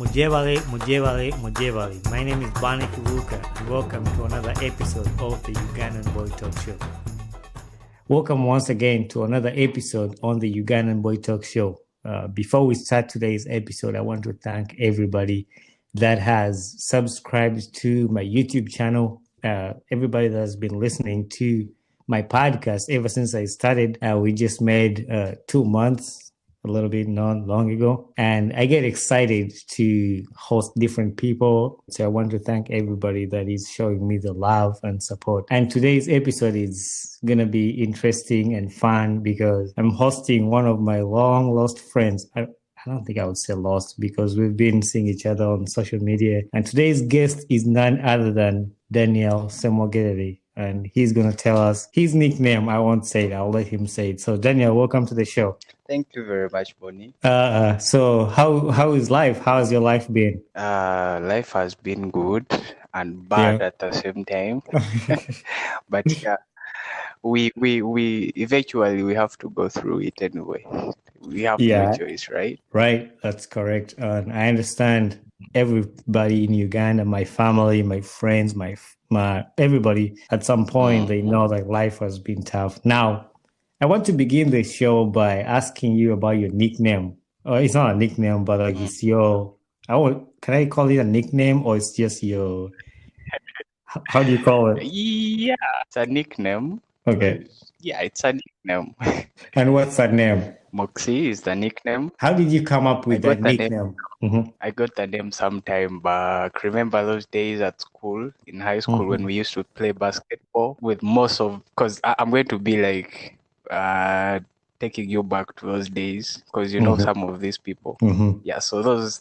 Mujevale. My name is Bani Kivuka, and welcome to another episode of the Ugandan Boy Talk Show. Welcome once again to another episode on the Ugandan Boy Talk Show. Before we start today's episode, I want to thank everybody that has subscribed to my YouTube channel, everybody that has been listening to my podcast ever since I started. We just made 2 months, a little bit not long ago, and I get excited to host different people. So I want to thank everybody that is showing me the love and support. And today's episode is gonna be interesting and fun because I'm hosting one of my long lost friends. I don't think I would say lost because we've been seeing each other on social media. And today's guest is none other than Daniel Semogereri. And he's going to tell us his nickname. I won't say it. I'll let him say it. So, Daniel, welcome to the show. Thank you very much, Bonnie. So how is life? How has your life been? Life has been good and bad at the same time. But yeah, we eventually we have to go through it anyway. We have no choice, right? Right, that's correct. And I understand everybody in Uganda, my family, my friends, my everybody at some point they know that life has been tough. Now, I want to begin the show by asking you about your nickname. It's not a nickname, but like it's your. Can I call it a nickname or it's just your? How do you call it? Yeah, it's a nickname. Okay. Yeah, it's a nickname. And what's that name? Moxie is the nickname. How did you come up with that nickname? I got the name sometime back. Remember those days at school, in high school, when we used to play basketball with because I'm going to be like taking you back to those days because you know some of these people. Yeah, so those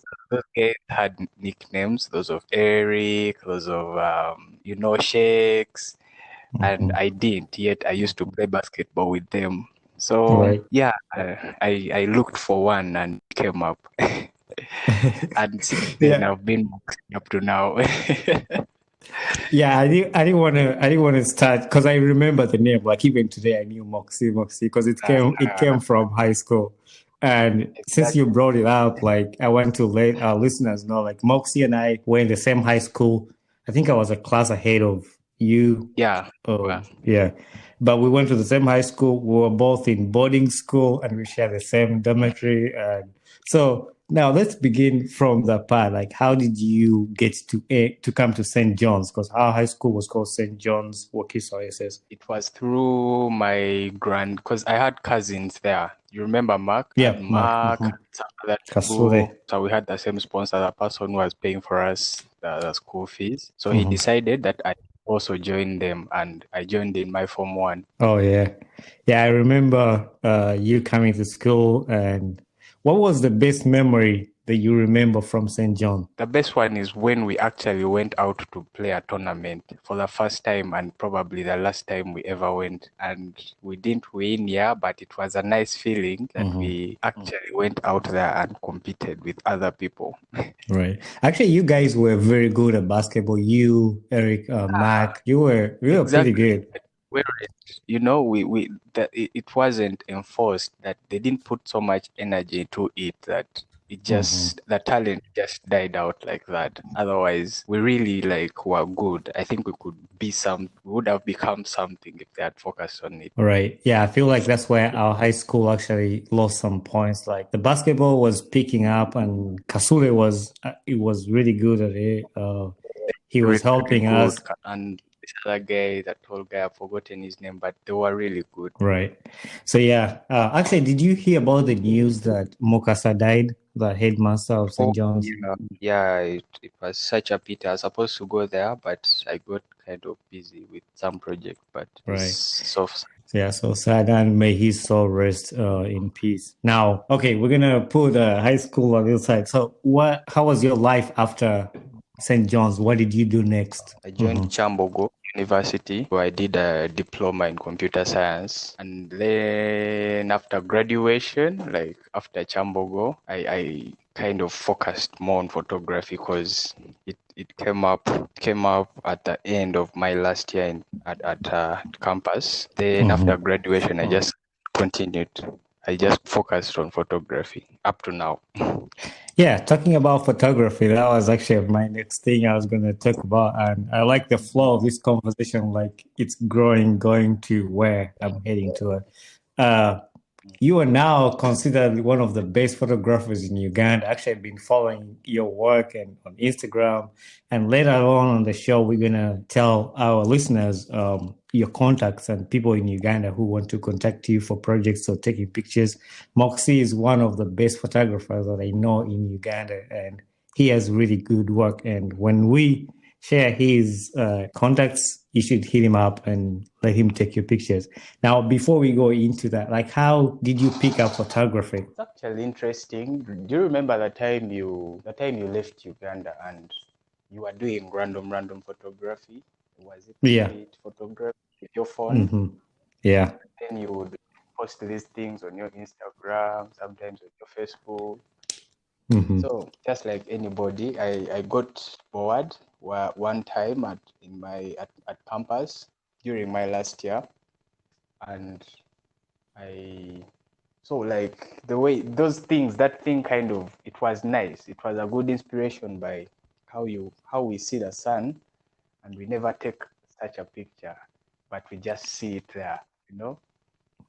guys had nicknames, those of Eric, those of Shakes, and I didn't yet. I used to play basketball with them. So yeah, I looked for one and it came up. And since then I've been up to now. Yeah, I didn't want to start because I remember the name. Like even today, I knew Moxie because it came from high school. And since you brought it up, like I want to let our listeners know, like Moxie and I were in the same high school. I think I was a class ahead of you. Yeah. Yeah. But we went to the same high school. We were both in boarding school and we shared the same dormitory. And so now let's begin from the part. Like, how did you get to come to St. John's? Because our high school was called St. John's Wakiso SS. It was through my because I had cousins there. You remember Mark? Yeah, Mark. Kasule. So we had the same sponsor, the person who was paying for us the school fees. So he decided that I also joined them, and I joined in my Form 1. Oh, yeah. Yeah, I remember you coming to school. And what was the best memory that you remember from St. John? The best one is when we actually went out to play a tournament for the first time and probably the last time we ever went. And we didn't win, but it was a nice feeling that we actually went out there and competed with other people. Right. Actually, you guys were very good at basketball. You, Eric, Mark, you were pretty good. It wasn't enforced, that they didn't put so much energy into it that it just the talent just died out like that. Otherwise, we really were good. I think we would have become something if they had focused on it. Right. Yeah, I feel like that's where our high school actually lost some points. Like the basketball was picking up, and Kasule was really good at it. He was helping us. And this other guy, that tall guy, I've forgotten his name, but they were really good. Right. So yeah, actually, did you hear about the news that Mokasa died, the headmaster of St. John's? Yeah, it was such a pity. I was supposed to go there, but I got kind of busy with some project. But so sad, and may his soul rest in peace. Now, okay, we're gonna put high school on the side. So, how was your life after St. John's? What did you do next? I joined Chambogo University, where I did a diploma in computer science. And then after graduation, after Chambogo, I kind of focused more on photography because it came up at the end of my last year at campus. Then after graduation, I just continued I just focused on photography up to now. Yeah, talking about photography, that was actually my next thing I was going to talk about. And I like the flow of this conversation, like it's growing, going to where I'm heading to it. Uh, you are now considered one of the best photographers in Uganda. Actually, I've been following your work and on Instagram. And later on the show, we're gonna tell our listeners your contacts and people in Uganda who want to contact you for projects or taking pictures. Moxie is one of the best photographers that I know in Uganda, and he has really good work. And when we share his contacts, you should hit him up and let him take your pictures. Now, before we go into that, like, how did you pick up photography? It's actually interesting. Do you remember the time you left Uganda and you were doing random photography? Was it Yeah. street photography with your phone? Hmm. Yeah. Then you would post these things on your Instagram, sometimes on your Facebook. Hmm. So just like anybody, I got bored one time at campus during my last year, and I so like the way that thing kind of, it was nice. It was a good inspiration by how we see the sun, and we never take such a picture, but we just see it there, you know.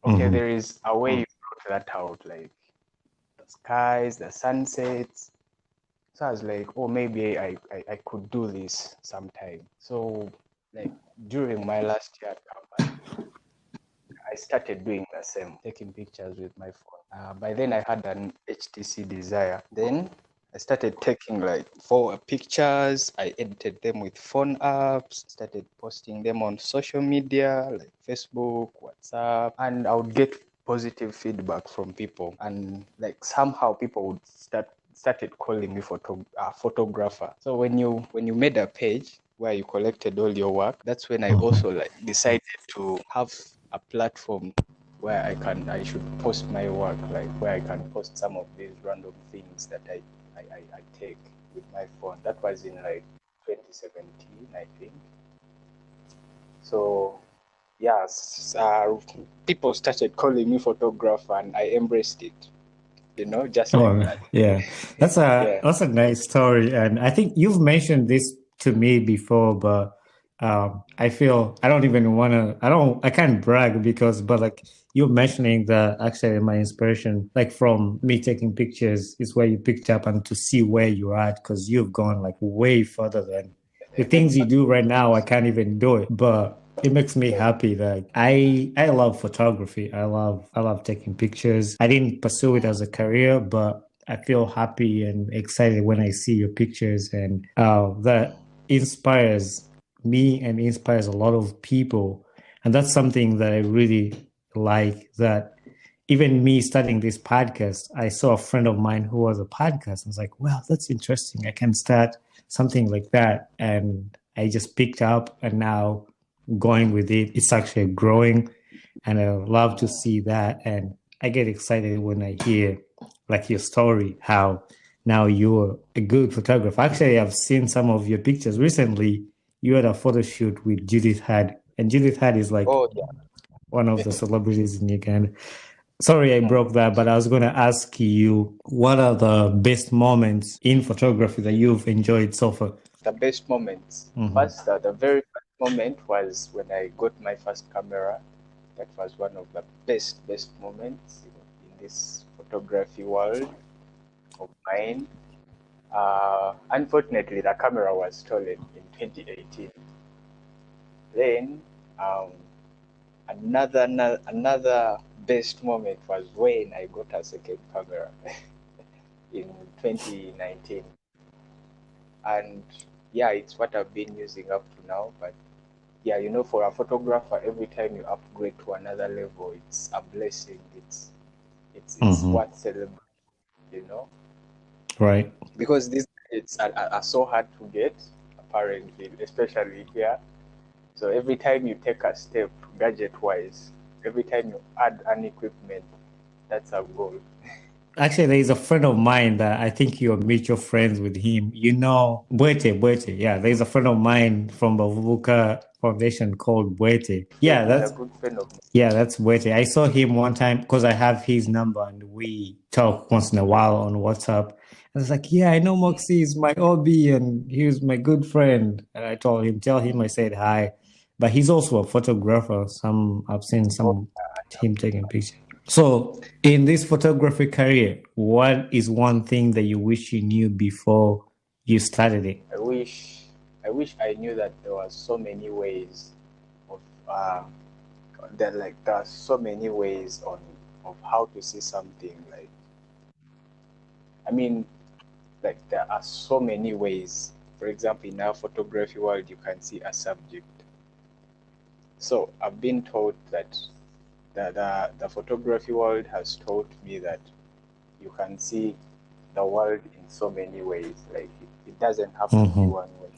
Okay, Hmm. there is a way you brought that out, like the skies, the sunsets. So I was like, oh, maybe I could do this sometime. So like during my last year at campus, I started doing the same, taking pictures with my phone. By then I had an HTC Desire. Then I started taking like 4 pictures. I edited them with phone apps, started posting them on social media like Facebook, WhatsApp, and I would get positive feedback from people. And like somehow people would started calling me photographer. So when you made a page where you collected all your work, that's when I Hmm. also like decided to have a platform where I should post my work, like where I can post some of these random things that I take with my phone. That was in like 2017, I think. So yes, people started calling me photographer, and I embraced it. Just like Oh, that. yeah. That's a Yeah. that's a nice story. And I think you've mentioned this to me before, but I feel I don't even wanna I can't brag because but like you mentioning that actually my inspiration, like from me taking pictures is where you picked up and to see where you're at because you've gone like way further than the things you do right now. I can't even do it. But it makes me happy that I love photography. I love taking pictures. I didn't pursue it as a career, but I feel happy and excited when I see your pictures, and that inspires me and inspires a lot of people. And that's something that I really like. That even me starting this podcast, I saw a friend of mine who was a podcast. I was like, well, that's interesting. I can start something like that. And I just picked up and now going with it. It's actually growing. And I love to see that. And I get excited when I hear like your story, how now you're a good photographer. Actually, I've seen some of your pictures recently. You had a photo shoot with Judith Had, and Judith Had is like Oh one of the celebrities in Uganda. Sorry, I yeah. broke that, but I was going to ask you what are the best moments in photography that you've enjoyed so far? The best moments. Hmm. First, the very first moment was when I got my first camera. That was one of the best moments in this photography world of mine. Unfortunately, the camera was stolen in 2018. Then, um, another best moment was when I got a second camera in 2019. And yeah, it's what I've been using up to now. But yeah, for a photographer, every time you upgrade to another level, it's a blessing. It's Hmm. worth celebrating, you know, Right. because these gadgets are so hard to get, apparently, especially here. So every time you take a step, gadget-wise, every time you add an equipment, that's a goal. Actually, there is a friend of mine that I think you're mutual friends with him. You know, Bwete. Yeah, there's a friend of mine from Bavuka. foundation called Buete. Yeah, he's a good friend of mine. Yeah, that's Buete. I saw him one time because I have his number and we talk once in a while on WhatsApp. I was like, yeah, I know Moxie is my OB and he was my good friend. And I told him, tell him I said hi. But he's also a photographer. I've seen some him taking pictures. So in this photography career, what is one thing that you wish you knew before you started it? I wish I knew that there were so many ways of there are so many ways of how to see something. Like, I mean, like there are so many ways. For example, in our photography world, you can see a subject. So I've been taught that the photography world has taught me that you can see the world in so many ways. Like it doesn't have to be one way.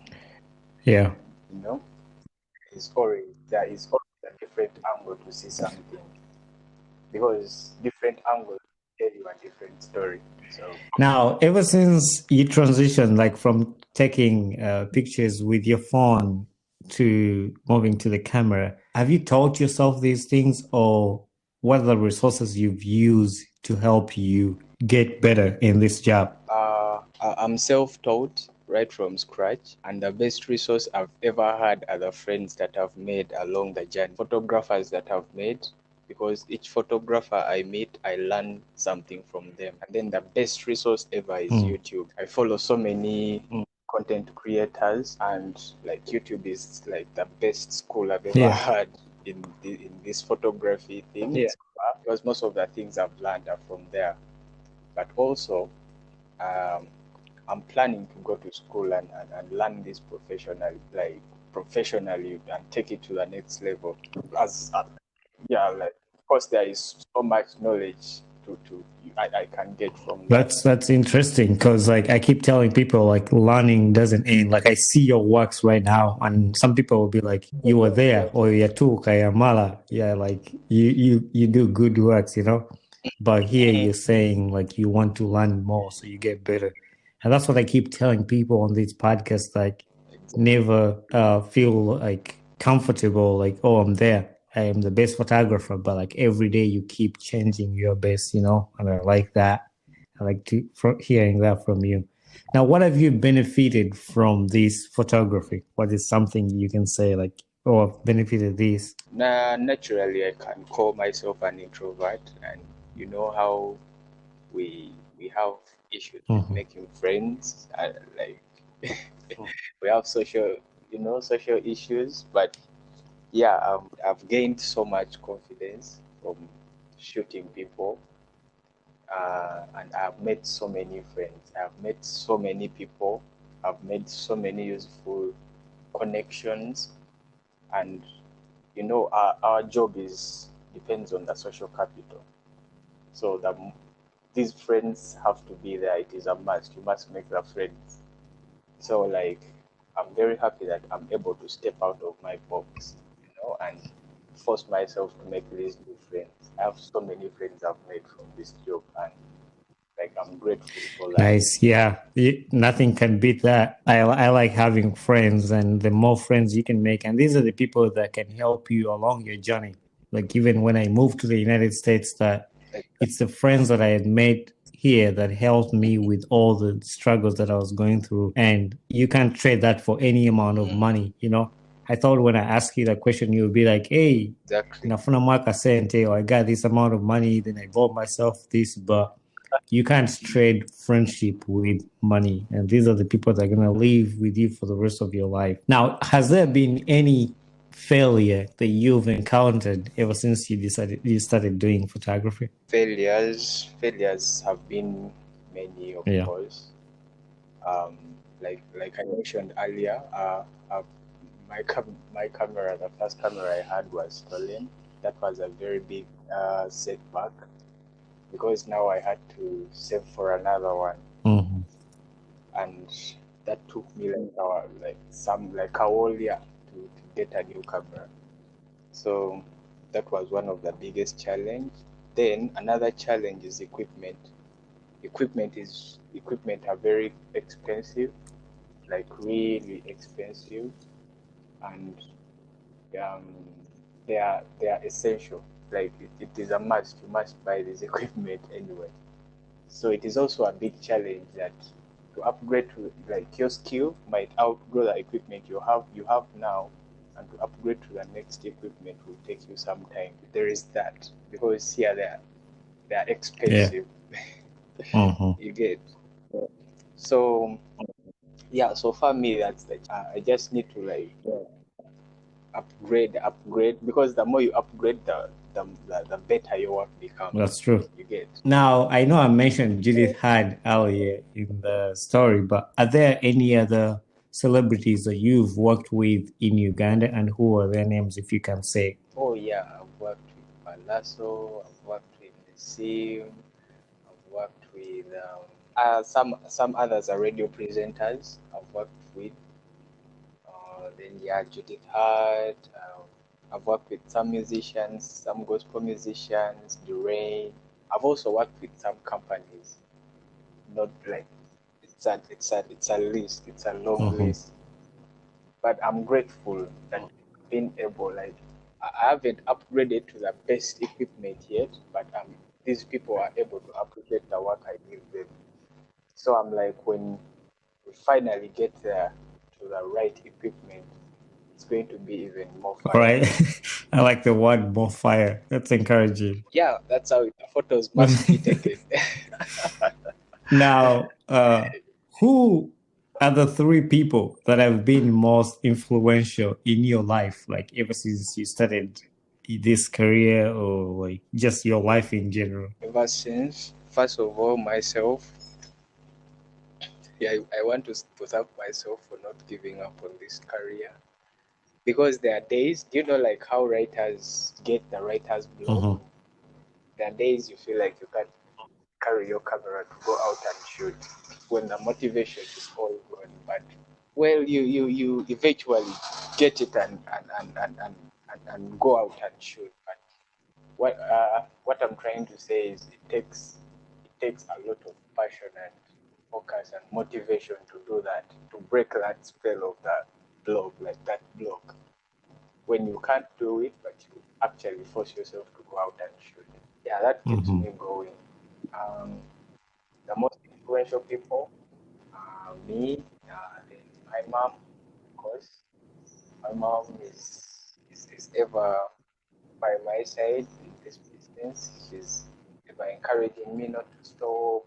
Yeah. You know, there is always a different angle to see something, because different angles tell you a different story. So Now, ever since you transitioned, like from taking pictures with your phone to moving to the camera, have you taught yourself these things, or what are the resources you've used to help you get better in this job? I'm self-taught right from scratch, and the best resource I've ever had are the friends that I've made along the journey, photographers that I've made, because each photographer I meet, I learn something from them. And then the best resource ever is YouTube. I follow so many content creators, and like YouTube is like the best school I've ever had in this photography thing. Because most of the things I've learned are from there. But also, I'm planning to go to school and learn this professionally and take it to the next level. Like, of course, there is so much knowledge I can get from that. That's interesting because like I keep telling people like learning doesn't end. Like I see your works right now, and some people will be like, "You were there," or "You too, Kayamala." Yeah, like you do good works, you know. But here you're saying like you want to learn more so you get better, and that's what I keep telling people on these podcasts. Like, never feel like comfortable. Like, oh, I'm there. I am the best photographer, but like every day you keep changing your best, you know, and I like that. I like hearing that from you. Now, what have you benefited from this photography? What is something you can say like, oh, I've benefited this? Naturally, I can call myself an introvert, and you know how we have issues with making friends, like we have social issues. But yeah, I've gained so much confidence from shooting people, and I've made so many friends. I've met so many people. I've made so many useful connections, and our job depends on the social capital. So these friends have to be there. It is a must. You must make the friends. So like, I'm very happy that I'm able to step out of my box, and force myself to make these new friends. I have so many friends I've made from this job, and like I'm grateful for that. Nice. Yeah. Nothing can beat that. I like having friends, and the more friends you can make, and these are the people that can help you along your journey. Like even when I moved to the United States, that it's the friends that I had made here that helped me with all the struggles that I was going through. And you can't trade that for any amount of money, you know? I thought when I asked you that question, you would be like, hey, Exactly. nafuna mwaka sente, or I got this amount of money, then I bought myself this, but you can't trade friendship with money. And these are the people that are going to live with you for the rest of your life. Now, has there been any failure that you've encountered ever since you started doing photography? Failures have been many, of course. Like I mentioned earlier, my camera, the first camera I had was stolen. That was a very big setback, because now I had to save for another one, and that took me like a whole year to get a new camera. So that was one of the biggest challenge. Then another challenge is equipment. Equipment are very expensive, like really expensive, and um, they are essential. Like it is a must. You must buy this equipment anyway. So it is also a big challenge that to upgrade to, like, your skill might outgrow the equipment you have now, and to upgrade to the next equipment will take you some time. There is that, because yeah, they are Yeah. expensive. Mm-hmm. You get. So yeah, so for me that's like, I just need to like upgrade, because the more you upgrade, the better your work becomes. That's true. You get. Now, I know I mentioned Judith Hyde earlier in the story, but are there any other celebrities that you've worked with in Uganda, and who are their names, if you can say? Oh yeah, I've worked with Palazzo, I've worked with Sim, I've worked with some others are radio presenters. I've worked with then yeah, Judith Hart. I've worked with some musicians, some gospel musicians, Durain. I've also worked with some companies. Not like it's a list, it's a long Mm-hmm. list. But I'm grateful that being able, like, I haven't upgraded to the best equipment yet, but these people are able to appreciate the work I give them. So I'm like, when we finally get there to the right equipment, it's going to be even more All fire. right. I like the word more fire. That's encouraging. Yeah, that's how the photos must be taken. Now, who are the three people that have been most influential in your life, like ever since you started this career, or like just your life in general? Ever since, first of all, myself, yeah, I want to thank myself for not giving up on this career. Because there are days, do you know, like how writers get the writer's block? Mm-hmm. There are days you feel like you can't carry your camera to go out and shoot when the motivation is all gone. But well, you eventually get it and go out and shoot. But what I'm trying to say is it takes a lot of passion and focus and motivation to do that, to break that spell of that block, like that block. When you can't do it, but you actually force yourself to go out and shoot. Yeah, that keeps Mm-hmm. me going. Um, the most influential people, me, then my mom, of course. My mom is ever by my side in this business. She's ever encouraging me not to stop.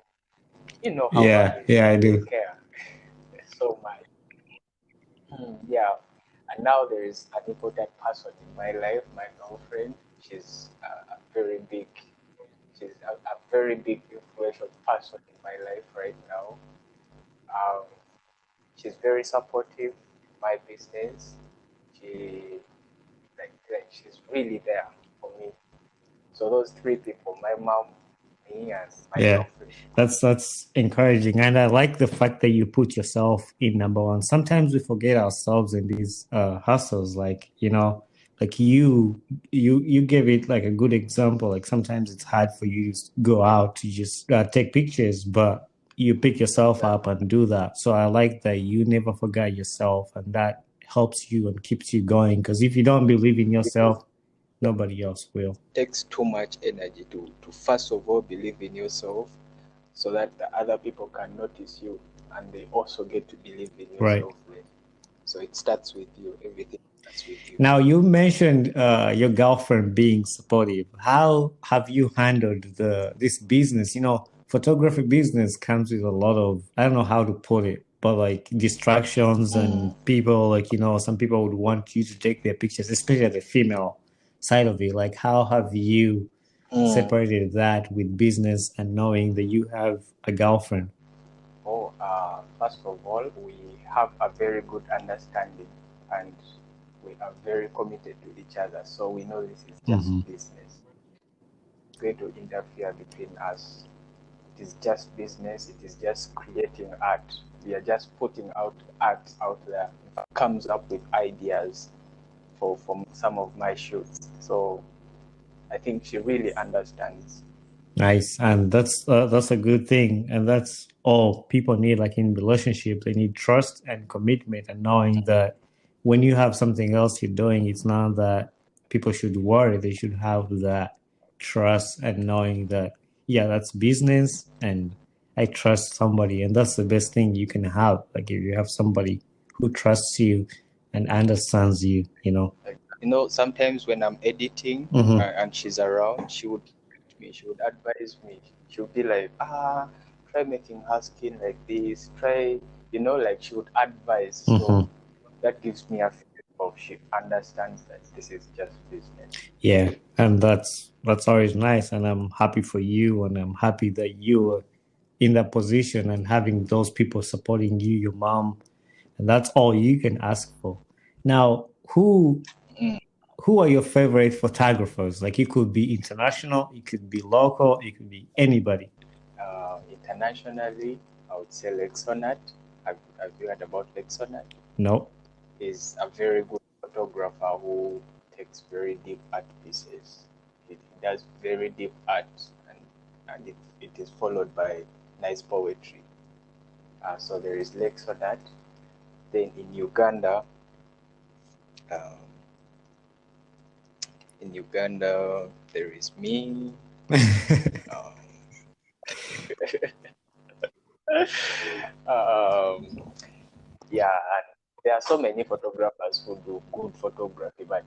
You know how Yeah, mothers, yeah, I they do. care so much. Yeah, and now there is an important person in my life, my girlfriend. She's a very big influential person in my life right now. Um, she's very supportive in my business. She like she's really there for me. So those three people, my mom, me, and my Yeah, girlfriend. that's encouraging, and I like the fact that you put yourself in number one. Sometimes we forget ourselves in these hustles, like like you gave it like a good example. Like sometimes it's hard for you to go out to just take pictures, but you pick yourself up Exactly. and do that. So I like that you never forget yourself, and that helps you and keeps you going. Because if you don't believe in Because yourself, nobody else will. it takes too much energy to first of all believe in yourself, so that the other people can notice you and they also get to believe in Right. yourself then. So it starts with you. Everything starts with you. Now, you mentioned your girlfriend being supportive. How have you handled this business? Photography business comes with a lot of, I don't know how to put it, but like distractions and people, like, some people would want you to take their pictures, especially the female side of it. Like, how have you Mm. separated that with business and knowing that you have a girlfriend? Oh, first of all, we have a very good understanding and we are very committed to each other. So we know this is just Hmm. business. It's going to interfere between us. It is just business. It is just creating art. We are just putting out art out there. Comes up with ideas for some of my shoots. So I think she really understands. Nice, and that's a good thing, and that's all people need. Like in relationship, they need trust and commitment, and knowing that when you have something else you're doing, it's not that people should worry. They should have that trust and knowing that, yeah, that's business and I trust somebody. And that's the best thing you can have. Like if you have somebody who trusts you and understands you, you know. Sometimes when I'm editing Mhm. and she's around, she would advise me. She would be like, try making her skin like this. Try, like she would advise. So that gives me a feeling of she understands that this is just business. Yeah, and that's always nice, and I'm happy for you, and I'm happy that you are in that position and having those people supporting you, your mom, and that's all you can ask for. Now, who are your favorite photographers? Like it could be international, it could be local, it could be anybody. Internationally, I would say Lexonat. Have you heard about Lexonat? No. He's a very good photographer who takes very deep art pieces. He does very deep art, and it is followed by nice poetry. So there is Lexonat. Then in Uganda, there is me. Yeah, and there are so many photographers who do good photography, but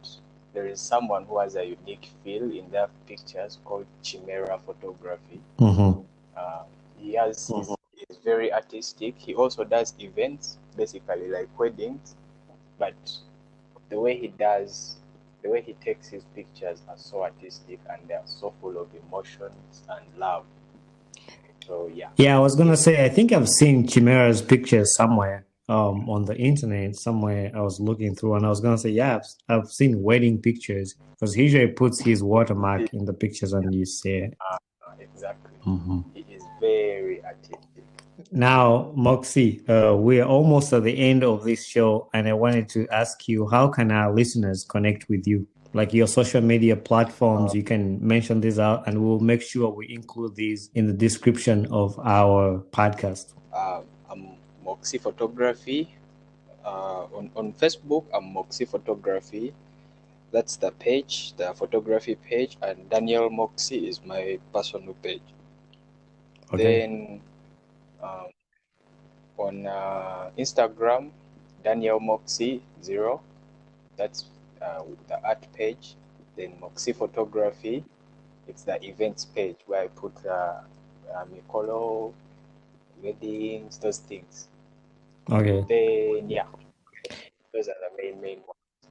there is someone who has a unique feel in their pictures called Chimera Photography. He's very artistic. He also does events, basically like weddings, but the way he takes his pictures are so artistic and they are so full of emotions and love. So yeah. Yeah, I was gonna say I think I've seen Chimera's pictures somewhere on the internet somewhere. I was looking through and I was gonna say yeah, I've seen wedding pictures because he usually puts his watermark in the pictures and you see it. Exactly. He is very artistic. Now, Moxie, we are almost at the end of this show, and I wanted to ask you, how can our listeners connect with you? Like your social media platforms, you can mention this out, and we'll make sure we include these in the description of our podcast. I'm Moxie Photography. On Facebook, I'm Moxie Photography. That's the page, the photography page, and Daniel Moxie is my personal page. Okay. Then on Instagram, Daniel Moxie 0. That's the art page. Then Moxie Photography, it's the events page where I put Mikolo, weddings, those things. Okay. Then yeah, those are the main ones.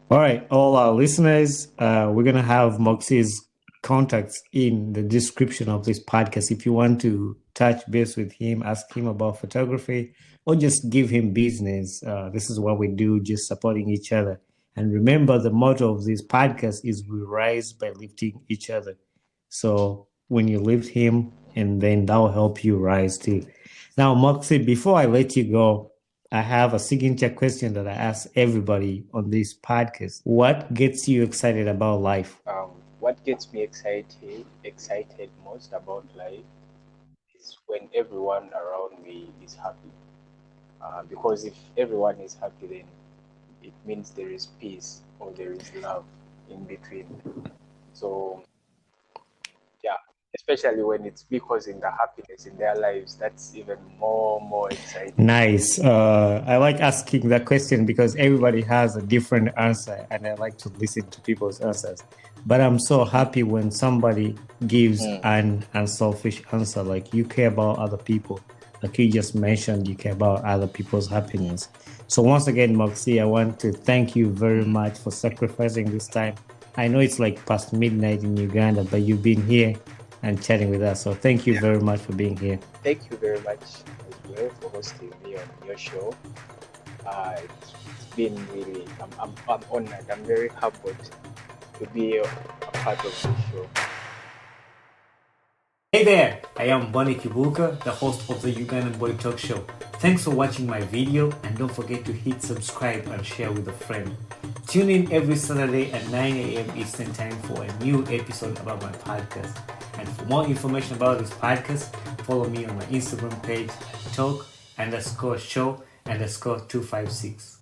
All right, all our listeners, we're gonna have Moxie's contacts in the description of this podcast. If you want to touch base with him, ask him about photography, or just give him business, this is what we do, just supporting each other. And remember, the motto of this podcast is we rise by lifting each other. So when you lift him, and then that will help you rise too. Now, Moxie, before I let you go, I have a signature question that I ask everybody on this podcast. What gets you excited about life? What gets me excited most about life is when everyone around me is happy. Because if everyone is happy, then it means there is peace or there is love in between. So yeah, especially when it's because in the happiness in their lives, that's even more exciting. Nice. I like asking that question because everybody has a different answer, and I like to listen to people's answers. But I'm so happy when somebody gives an unselfish answer, like you care about other people. Like you just mentioned, you care about other people's happiness. So once again, Moxie, I want to thank you very much for sacrificing this time. I know it's like past midnight in Uganda, but you've been here and chatting with us. So thank you very much for being here. Thank you very much as well for hosting me on your show. It's been really, I'm honored. I'm very humbled to be a part of this show. Hey there, I am Bonnie Kibuka, the host of the Ugandan Boy Talk Show. Thanks for watching my video and don't forget to hit subscribe and share with a friend. Tune in every Saturday at 9 a.m. Eastern Time for a new episode about my podcast. And for more information about this podcast, follow me on my Instagram page, talk_show_256.